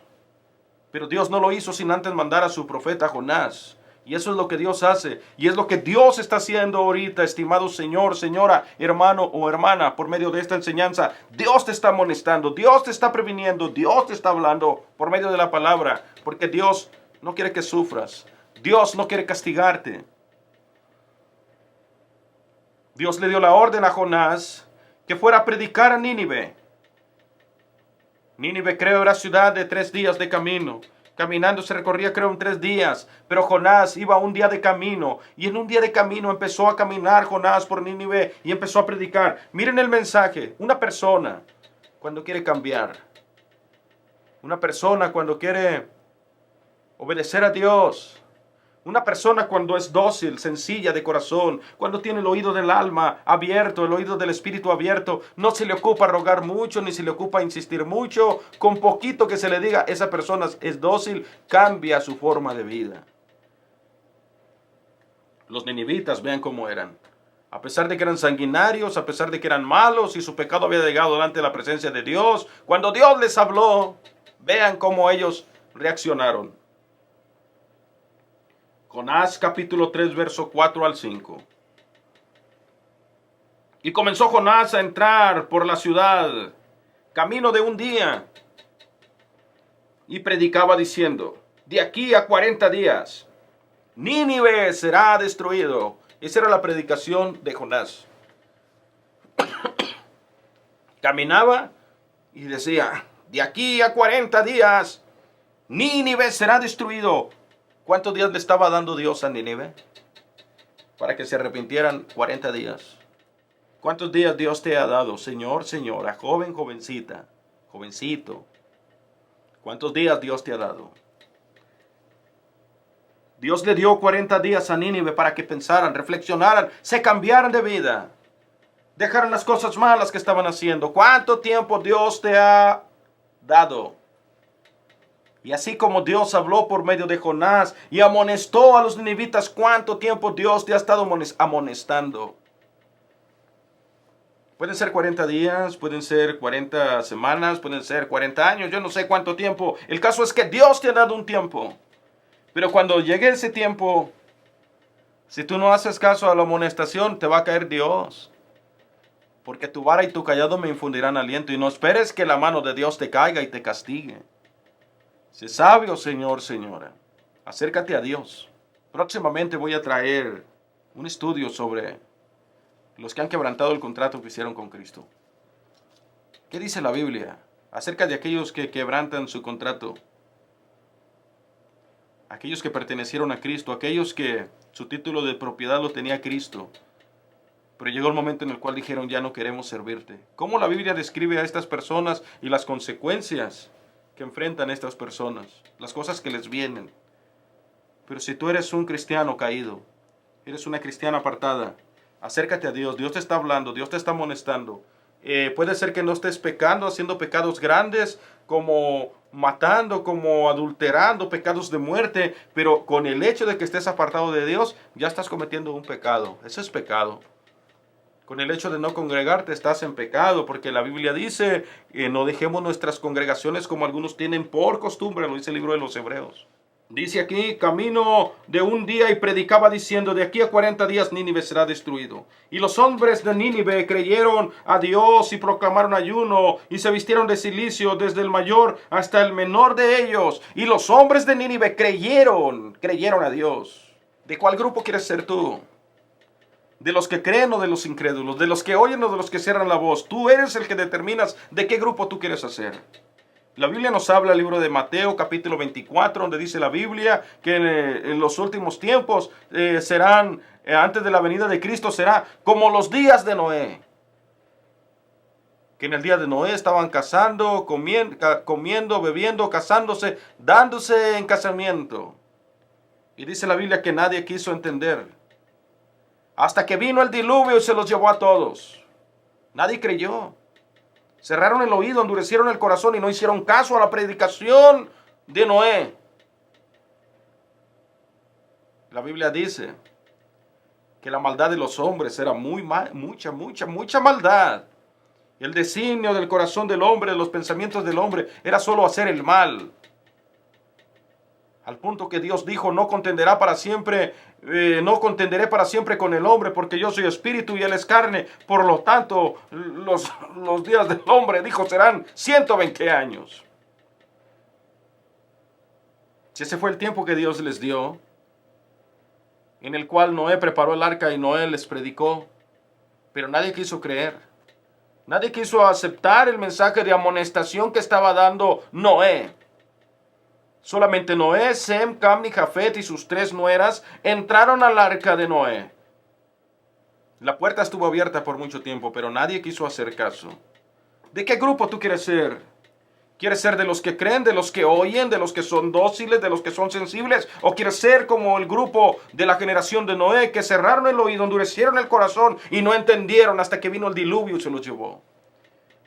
pero Dios no lo hizo sin antes mandar a su profeta Jonás. Y eso es lo que Dios hace. Y es lo que Dios está haciendo ahorita, estimado señor, señora, hermano o hermana, por medio de esta enseñanza. Dios te está amonestando, Dios te está previniendo, Dios te está hablando por medio de la palabra. Porque Dios no quiere que sufras. Dios no quiere castigarte. Dios le dio la orden a Jonás que fuera a predicar a Nínive. Nínive, creo, era ciudad de 3 días de camino. Caminando se recorría, creo, en 3 días. Pero Jonás iba un día de camino. Y en un día de camino empezó a caminar Jonás por Nínive y empezó a predicar. Miren el mensaje. Una persona cuando quiere cambiar. Una persona cuando quiere obedecer a Dios. Una persona cuando es dócil, sencilla de corazón, cuando tiene el oído del alma abierto, el oído del espíritu abierto, no se le ocupa rogar mucho, ni se le ocupa insistir mucho. Con poquito que se le diga, esa persona es dócil, cambia su forma de vida. Los ninivitas, vean cómo eran. A pesar de que eran sanguinarios, a pesar de que eran malos y su pecado había llegado delante de la presencia de Dios, cuando Dios les habló, vean cómo ellos reaccionaron. Jonás capítulo 3, verso 4 al 5. Y comenzó Jonás a entrar por la ciudad, camino de un día, y predicaba diciendo, de aquí a 40 días, Nínive será destruido. Esa era la predicación de Jonás. Caminaba y decía, de aquí a 40 días, Nínive será destruido. ¿Cuántos días le estaba dando Dios a Nínive? Para que se arrepintieran 40 días. ¿Cuántos días Dios te ha dado, señor, señora, joven, jovencita, jovencito? ¿Cuántos días Dios te ha dado? Dios le dio 40 días a Nínive para que pensaran, reflexionaran, se cambiaran de vida. Dejaran las cosas malas que estaban haciendo. ¿Cuánto tiempo Dios te ha dado? Y así como Dios habló por medio de Jonás y amonestó a los ninivitas, ¿cuánto tiempo Dios te ha estado amonestando? Pueden ser 40 días, pueden ser 40 semanas, pueden ser 40 años, yo no sé cuánto tiempo. El caso es que Dios te ha dado un tiempo. Pero cuando llegue ese tiempo, si tú no haces caso a la amonestación, te va a caer Dios. Porque tu vara y tu callado me infundirán aliento. Y no esperes que la mano de Dios te caiga y te castigue. Sé sabio, señor, señora. Acércate a Dios. Próximamente voy a traer un estudio sobre los que han quebrantado el contrato que hicieron con Cristo. ¿Qué dice la Biblia acerca de aquellos que quebrantan su contrato? Aquellos que pertenecieron a Cristo, aquellos que su título de propiedad lo tenía Cristo. Pero llegó el momento en el cual dijeron, ya no queremos servirte. ¿Cómo la Biblia describe a estas personas y las consecuencias que enfrentan estas personas, las cosas que les vienen. Pero si tú eres un cristiano caído, eres una cristiana apartada, acércate a Dios. Dios te está hablando, Dios te está amonestando. Puede ser que no estés pecando, haciendo pecados grandes, como matando, como adulterando, pecados de muerte, pero con el hecho de que estés apartado de Dios, ya estás cometiendo un pecado. Eso es pecado. Con el hecho de no congregarte estás en pecado, porque la Biblia dice que no dejemos nuestras congregaciones como algunos tienen por costumbre, lo dice el libro de los Hebreos. Dice aquí, camino de un día y predicaba diciendo, de aquí a 40 días Nínive será destruido. Y los hombres de Nínive creyeron a Dios y proclamaron ayuno y se vistieron de cilicio desde el mayor hasta el menor de ellos. Y los hombres de Nínive creyeron a Dios. ¿De cuál grupo quieres ser tú? ¿De los que creen o de los incrédulos? ¿De los que oyen o de los que cierran la voz? Tú eres el que determinas de qué grupo tú quieres hacer. La Biblia nos habla, el libro de Mateo, capítulo 24, donde dice la Biblia que en los últimos tiempos serán, antes de la venida de Cristo, será como los días de Noé. Que en el día de Noé estaban casando, comiendo, bebiendo, casándose, dándose en casamiento. Y dice la Biblia que nadie quiso entender. Hasta que vino el diluvio y se los llevó a todos. Nadie creyó. Cerraron el oído, endurecieron el corazón y no hicieron caso a la predicación de Noé. La Biblia dice que la maldad de los hombres era mucha maldad. El designio del corazón del hombre, de los pensamientos del hombre, era solo hacer el mal. Al punto que Dios dijo, no contenderé para siempre con el hombre, porque yo soy espíritu y él es carne. Por lo tanto, los días del hombre, dijo, serán 120 años. Si ese fue el tiempo que Dios les dio, en el cual Noé preparó el arca y Noé les predicó, pero nadie quiso creer. Nadie quiso aceptar el mensaje de amonestación que estaba dando Noé. Solamente Noé, Sem, Cam y Jafet y sus 3 nueras entraron al arca de Noé. La puerta estuvo abierta por mucho tiempo, pero nadie quiso hacer caso. ¿De qué grupo tú quieres ser? ¿Quieres ser de los que creen, de los que oyen, de los que son dóciles, de los que son sensibles? ¿O quieres ser como el grupo de la generación de Noé, que cerraron el oído, endurecieron el corazón y no entendieron hasta que vino el diluvio y se los llevó?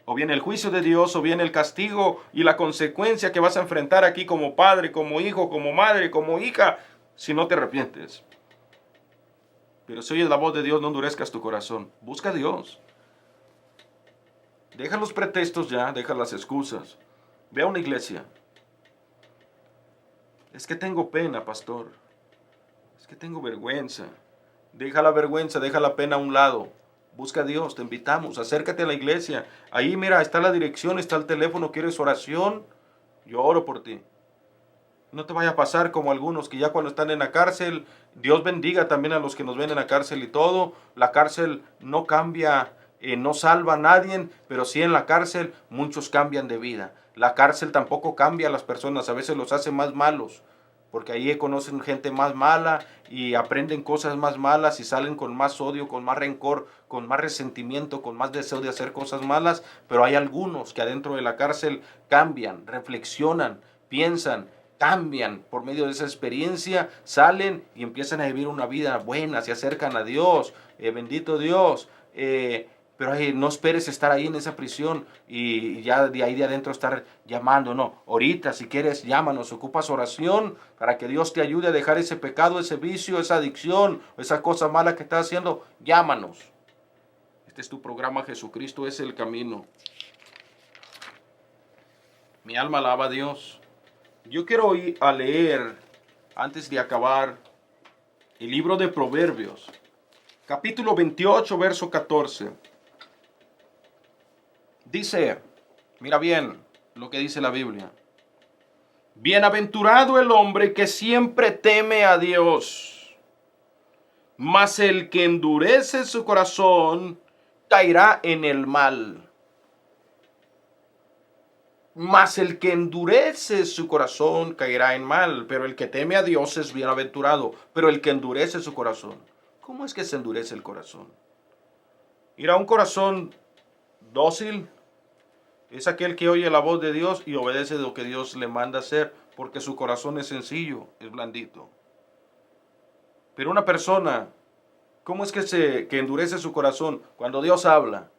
O bien el juicio de Dios, o bien el castigo y la consecuencia que vas a enfrentar aquí como padre, como hijo, como madre, como hija, si no te arrepientes. Pero si oyes la voz de Dios, no endurezcas tu corazón. Busca a Dios. Deja los pretextos ya, deja las excusas. Ve a una iglesia. Es que tengo pena, pastor. Es que tengo vergüenza. Deja la vergüenza, deja la pena a un lado. Busca a Dios, te invitamos, acércate a la iglesia. Ahí mira, está la dirección, está el teléfono, ¿quieres oración? Yo oro por ti. No te vaya a pasar como algunos que ya cuando están en la cárcel, Dios bendiga también a los que nos ven en la cárcel y todo. La cárcel no cambia, no salva a nadie, pero sí en la cárcel muchos cambian de vida. La cárcel tampoco cambia a las personas, a veces los hace más malos. Porque ahí conocen gente más mala y aprenden cosas más malas y salen con más odio, con más rencor, con más resentimiento, con más deseo de hacer cosas malas. Pero hay algunos que adentro de la cárcel cambian, reflexionan, piensan, cambian por medio de esa experiencia, salen y empiezan a vivir una vida buena, se acercan a Dios, bendito Dios. Pero no esperes estar ahí en esa prisión y ya de ahí de adentro estar llamando. No, ahorita si quieres llámanos, ocupas oración para que Dios te ayude a dejar ese pecado, ese vicio, esa adicción, esa cosa mala que estás haciendo. Llámanos. Este es tu programa, Jesucristo es el camino. Mi alma alaba a Dios. Yo quiero ir a leer, antes de acabar, el libro de Proverbios, capítulo 28, verso 14. Dice, mira bien lo que dice la Biblia. Bienaventurado el hombre que siempre teme a Dios, mas el que endurece su corazón caerá en el mal. Mas el que endurece su corazón caerá en mal, pero el que teme a Dios es bienaventurado. Pero el que endurece su corazón, ¿cómo es que se endurece el corazón? Irá un corazón dócil, Es aquel que oye la voz de Dios y obedece lo que Dios le manda hacer, porque su corazón es sencillo, es blandito. Pero una persona, ¿cómo es que endurece su corazón? Cuando Dios habla,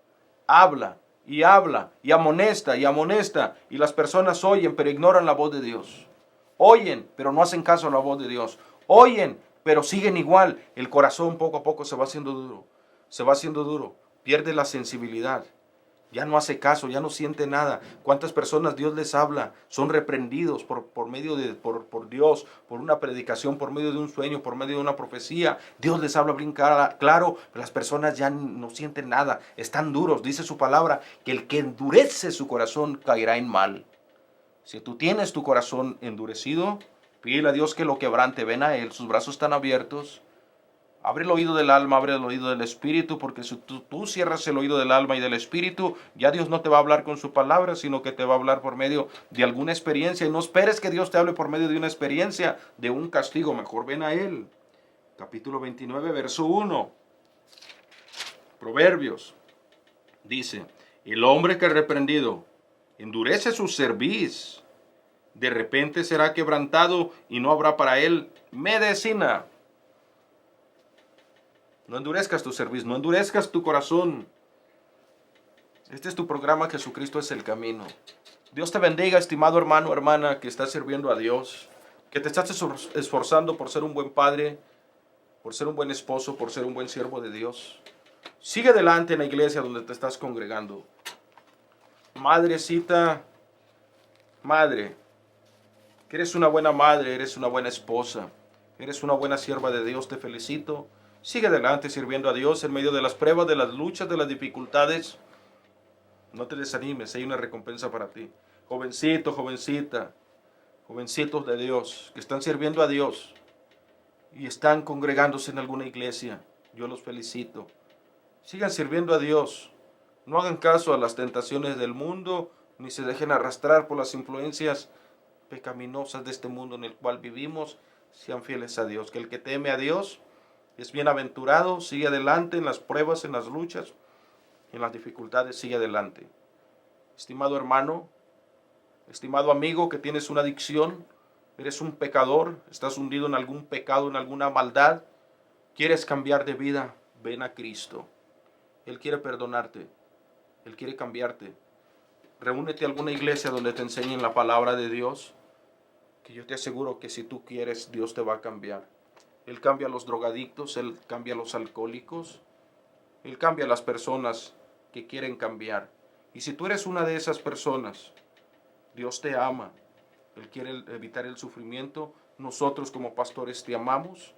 habla y amonesta y las personas oyen pero ignoran la voz de Dios. Oyen pero no hacen caso a la voz de Dios. Oyen pero siguen igual. El corazón poco a poco se va haciendo duro, pierde la sensibilidad. Ya no hace caso, ya no siente nada. ¿Cuántas personas Dios les habla? Son reprendidos por Dios, por una predicación, por medio de un sueño, por medio de una profecía. Dios les habla bien claro, pero las personas ya no sienten nada. Están duros. Dice su palabra que el que endurece su corazón caerá en mal. Si tú tienes tu corazón endurecido, pídele a Dios que lo quebrante. Ven a Él, sus brazos están abiertos. Abre el oído del alma, abre el oído del espíritu, porque si tú cierras el oído del alma y del espíritu, ya Dios no te va a hablar con su palabra, sino que te va a hablar por medio de alguna experiencia. Y no esperes que Dios te hable por medio de una experiencia, de un castigo. Mejor ven a Él. Capítulo 29, verso 1. Proverbios. Dice, el hombre que reprendido endurece su cerviz, de repente será quebrantado y no habrá para él medicina. No endurezcas tu cerviz, no endurezcas tu corazón. Este es tu programa, Jesucristo es el camino. Dios te bendiga, estimado hermano, hermana, que estás sirviendo a Dios, que te estás esforzando por ser un buen padre, por ser un buen esposo, por ser un buen siervo de Dios. Sigue adelante en la iglesia donde te estás congregando. Madrecita, madre, que eres una buena madre, eres una buena esposa, eres una buena sierva de Dios, te felicito. Sigue adelante sirviendo a Dios en medio de las pruebas, de las luchas, de las dificultades. No te desanimes, hay una recompensa para ti. Jovencito, jovencita, jovencitos de Dios que están sirviendo a Dios y están congregándose en alguna iglesia, yo los felicito. Sigan sirviendo a Dios. No hagan caso a las tentaciones del mundo, ni se dejen arrastrar por las influencias pecaminosas de este mundo en el cual vivimos. Sean fieles a Dios. Que el que teme a Dios es bienaventurado, sigue adelante en las pruebas, en las luchas, en las dificultades, sigue adelante. Estimado hermano, estimado amigo que tienes una adicción, eres un pecador, estás hundido en algún pecado, en alguna maldad, quieres cambiar de vida, ven a Cristo. Él quiere perdonarte, Él quiere cambiarte. Reúnete a alguna iglesia donde te enseñen la palabra de Dios, que yo te aseguro que si tú quieres, Dios te va a cambiar. Él cambia a los drogadictos, Él cambia a los alcohólicos, Él cambia a las personas que quieren cambiar. Y si tú eres una de esas personas, Dios te ama, Él quiere evitar el sufrimiento. Nosotros como pastores te amamos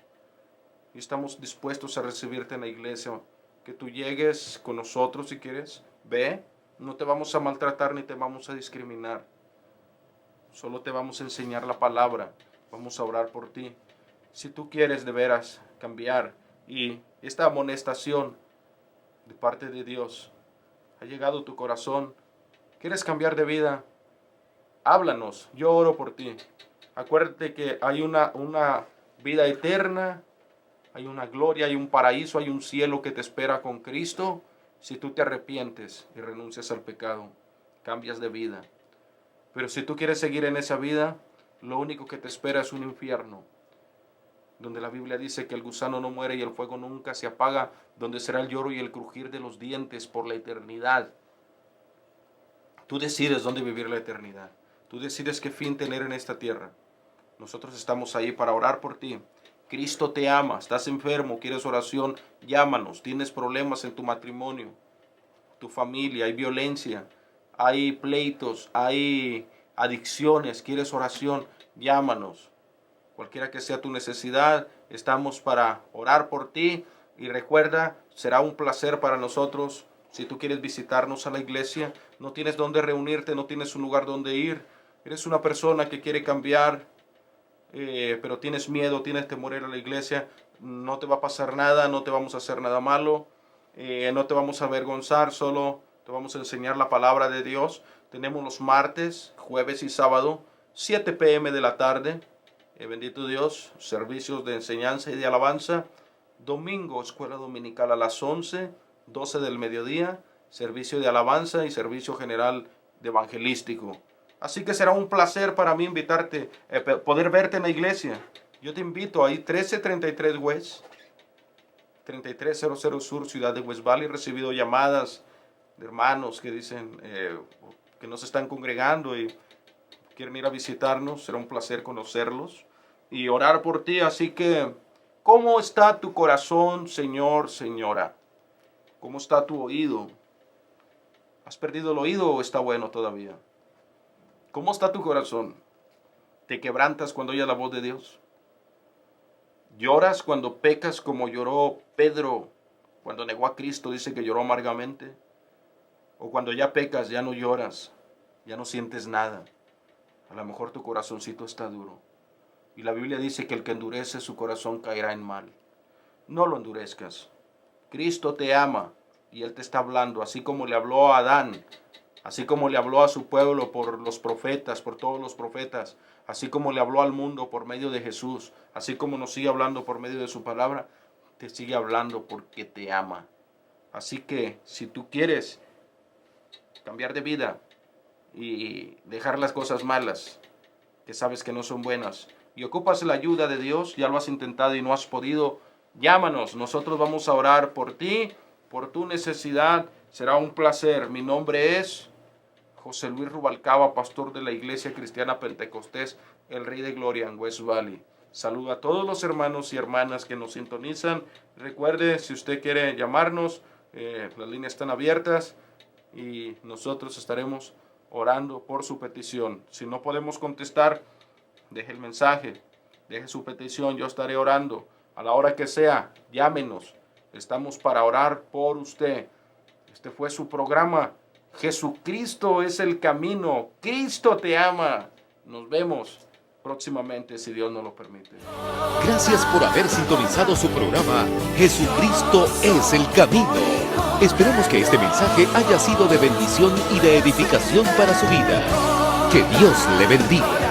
y estamos dispuestos a recibirte en la iglesia. Que tú llegues con nosotros si quieres, ve, no te vamos a maltratar ni te vamos a discriminar. Solo te vamos a enseñar la palabra, vamos a orar por ti. Si tú quieres de veras cambiar y esta amonestación de parte de Dios ha llegado a tu corazón, quieres cambiar de vida, háblanos, yo oro por ti. Acuérdate que hay una vida eterna, hay una gloria, hay un paraíso, hay un cielo que te espera con Cristo. Si tú te arrepientes y renuncias al pecado, cambias de vida. Pero si tú quieres seguir en esa vida, lo único que te espera es un infierno, donde la Biblia dice que el gusano no muere y el fuego nunca se apaga, donde será el lloro y el crujir de los dientes por la eternidad. Tú decides dónde vivir la eternidad. Tú decides qué fin tener en esta tierra. Nosotros estamos ahí para orar por ti. Cristo te ama. Estás enfermo, quieres oración, llámanos. Tienes problemas en tu matrimonio, tu familia, hay violencia, hay pleitos, hay adicciones, quieres oración, llámanos. Cualquiera que sea tu necesidad, estamos para orar por ti. Y recuerda, será un placer para nosotros si tú quieres visitarnos a la iglesia. No tienes dónde reunirte, no tienes un lugar donde ir. Eres una persona que quiere cambiar, pero tienes miedo, tienes temor a ir a la iglesia. No te va a pasar nada, no te vamos a hacer nada malo, no te vamos a avergonzar, solo te vamos a enseñar la palabra de Dios. Tenemos los martes, jueves y sábado, 7 p.m. de la tarde. Bendito Dios, servicios de enseñanza y de alabanza. Domingo, escuela dominical a las 11, 12 del mediodía, servicio de alabanza y servicio general evangelístico. Así que será un placer para mí invitarte, poder verte en la iglesia. Yo te invito ahí, 1333 West, 3300 Sur, ciudad de West Valley. He recibido llamadas de hermanos que dicen que no se están congregando y quieren ir a visitarnos. Será un placer conocerlos y orar por ti. Así que, ¿cómo está tu corazón, señor, señora? ¿Cómo está tu oído? ¿Has perdido el oído o está bueno todavía? ¿Cómo está tu corazón? ¿Te quebrantas cuando oyes la voz de Dios? ¿Lloras cuando pecas como lloró Pedro cuando negó a Cristo? Dice que lloró amargamente. O cuando ya pecas, ya no lloras, ya no sientes nada. A lo mejor tu corazoncito está duro. Y la Biblia dice que el que endurece su corazón caerá en mal. No lo endurezcas. Cristo te ama y Él te está hablando, así como le habló a Adán, así como le habló a su pueblo por los profetas, por todos los profetas, así como le habló al mundo por medio de Jesús, así como nos sigue hablando por medio de su palabra, te sigue hablando porque te ama. Así que si tú quieres cambiar de vida y dejar las cosas malas, que sabes que no son buenas, y ocupas la ayuda de Dios, ya lo has intentado y no has podido, llámanos, nosotros vamos a orar por ti, por tu necesidad. Será un placer. Mi nombre es José Luis Rubalcaba, pastor de la Iglesia Cristiana Pentecostés, el Rey de Gloria en West Valley. Saludo a todos los hermanos y hermanas que nos sintonizan. Recuerde, si usted quiere llamarnos, las líneas están abiertas y nosotros estaremos orando por su petición. Si no podemos contestar, deje el mensaje, deje su petición, yo estaré orando. A la hora que sea, llámenos. Estamos para orar por usted. Este fue su programa. Jesucristo es el camino. Cristo te ama. Nos vemos próximamente, si Dios nos lo permite. Gracias por haber sintonizado su programa Jesucristo es el camino. Esperamos que este mensaje haya sido de bendición y de edificación para su vida. Que Dios le bendiga.